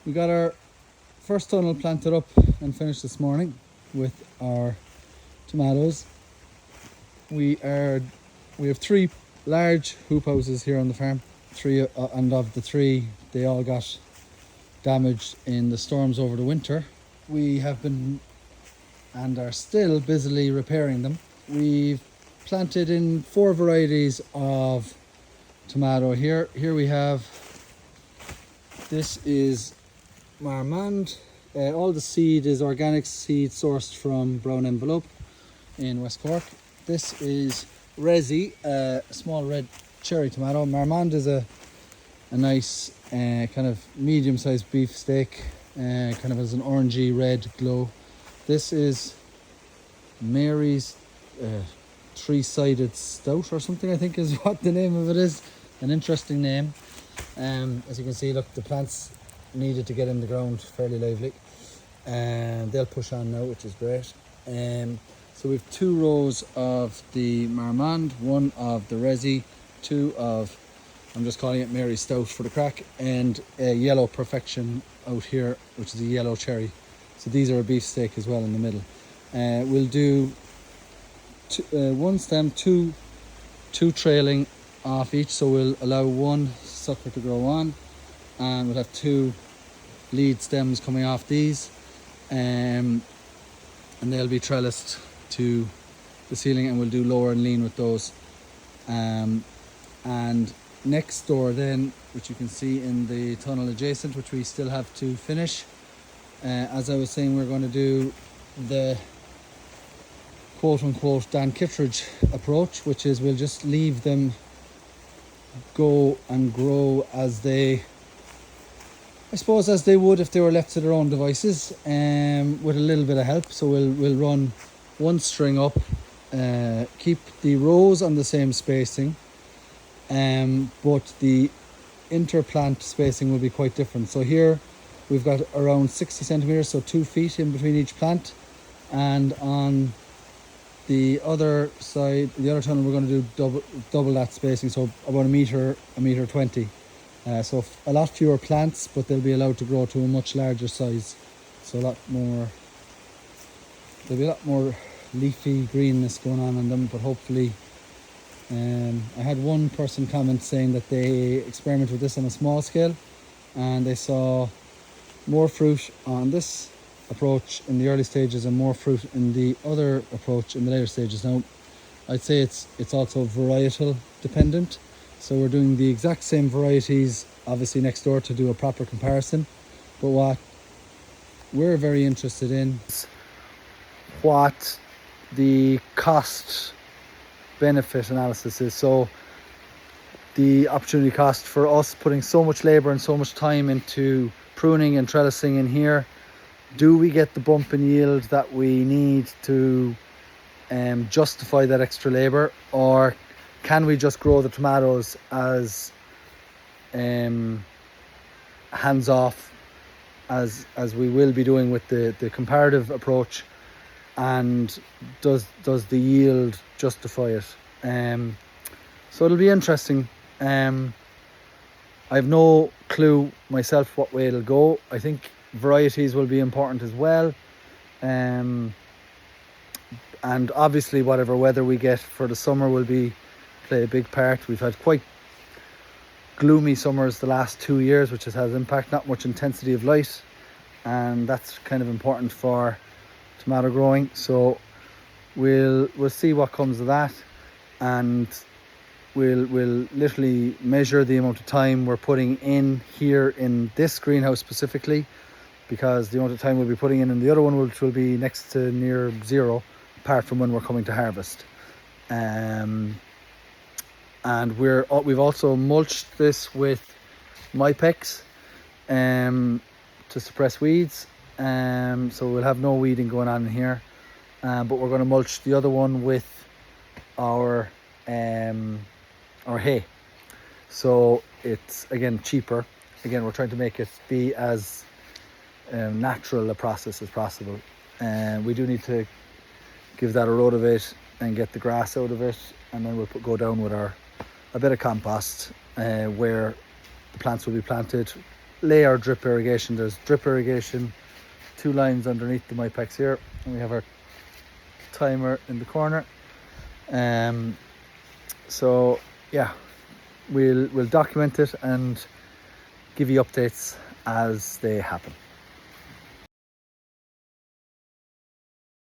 We got our first tunnel planted up and finished this morning with our tomatoes. We have 3 large hoop houses here on the farm. And of the 3, they all got damaged in the storms over the winter. We have been and are still busily repairing them. We've planted in 4 varieties of tomato here. Here we have, this is Marmande. All the seed is organic seed sourced from Brown Envelope in West Cork. This is Resi, a small red cherry tomato. Marmande is a nice kind of medium-sized beef steak, kind of has an orangey red glow. This is Mary's 3-sided stout or something, I think is what the name of it is. An interesting name. As you can see, look, the plants needed to get in the ground fairly lively, and they'll push on now, which is great. So we've 2 rows of the Marmande, 1 of the Resi, 2 of, I'm just calling it Mary's Stout for the crack, and a Yellow Perfection out here, which is a yellow cherry. So these are a beef steak as well in the middle. We'll do 1 stem, 2 trailing off each, so we'll allow 1 sucker to grow on, and we'll have 2 lead stems coming off these, and they'll be trellised to the ceiling, and we'll do lower and lean with those. And next door then, which you can see in the tunnel adjacent, which we still have to finish, as I was saying, we're going to do the quote-unquote Dan Kittredge approach, which is we'll just leave them go and grow as they, I suppose, as they would if they were left to their own devices, with a little bit of help. So we'll run 1 string up, keep the rows on the same spacing, but the interplant spacing will be quite different. So here we've got around 60 centimeters, so 2 feet in between each plant, and on the other side, the other tunnel, we're going to do double that spacing, so about a meter 20. So a lot fewer plants, but they'll be allowed to grow to a much larger size. So there'll be a lot more leafy greenness going on in them, but hopefully, I had one person comment saying that they experimented with this on a small scale and they saw more fruit on this approach in the early stages and more fruit in the other approach in the later stages. Now, I'd say it's also varietal dependent. So we're doing the exact same varieties, obviously next door, to do a proper comparison. But what we're very interested in is what the cost benefit analysis is. So the opportunity cost for us putting so much labor and so much time into pruning and trellising in here, do we get the bump in yield that we need to justify that extra labor, or can we just grow the tomatoes as hands off as we will be doing with the comparative approach, and does the yield justify it? So it'll be interesting. I have no clue myself what way it'll go. I think varieties will be important as well, and obviously whatever weather we get for the summer will play a big part. We've had quite gloomy summers the last 2 years, which has had impact, not much intensity of light, and that's kind of important for tomato growing. So we'll see what comes of that, and we'll literally measure the amount of time we're putting in here in this greenhouse specifically, because the amount of time we'll be putting in the other one, which will be next to near zero, apart from when we're coming to harvest. And we've also mulched this with Mypex to suppress weeds, so we'll have no weeding going on in here, but we're going to mulch the other one with our hay, so it's again cheaper. Again, we're trying to make it be as natural a process as possible, and we do need to give that a rotivate and get the grass out of it, and then we'll go down with a bit of compost where the plants will be planted layer drip irrigation. There's drip irrigation, 2 lines underneath the mypex here, and we have our timer in the corner. So yeah, we'll document it and give you updates as they happen.